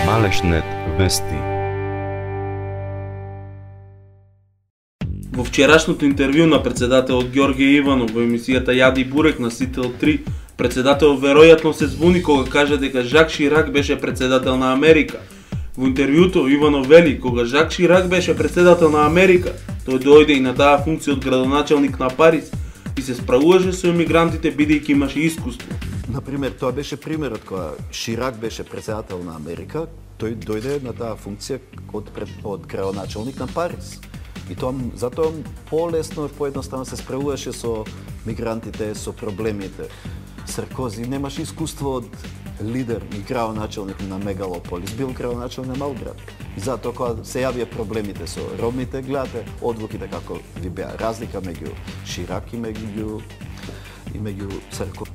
Малешнет вести. Во вчерашното интервју на председателот Ѓорѓе Иванов во емисијата Јади бурек на Сител 3, председателот веројатно се збуни кога каже дека Жак Ширак беше председател на Америка. Во интервјуто Иванов вели кога Жак Ширак беше председател на Америка, тој дојде и на таа функција од градоначелник на Париз и се справуваше со емигрантите бидејќи имаше искуство. Например, тоа беше примерот кога Ширак беше председател на Америка, тој дојде на таа функција од градоначелник на Париз. И тоа затоа полесно и поедноставно се справуваше со мигрантите, со проблемите. Саркози немаше искуство од лидер и градоначелник на мегалополис, бил градоначелник на Малград. И затоа кога се јавија проблемите со ромите, гледате одлуките како ви беа разлика меѓу Ширак и меѓу Саркози.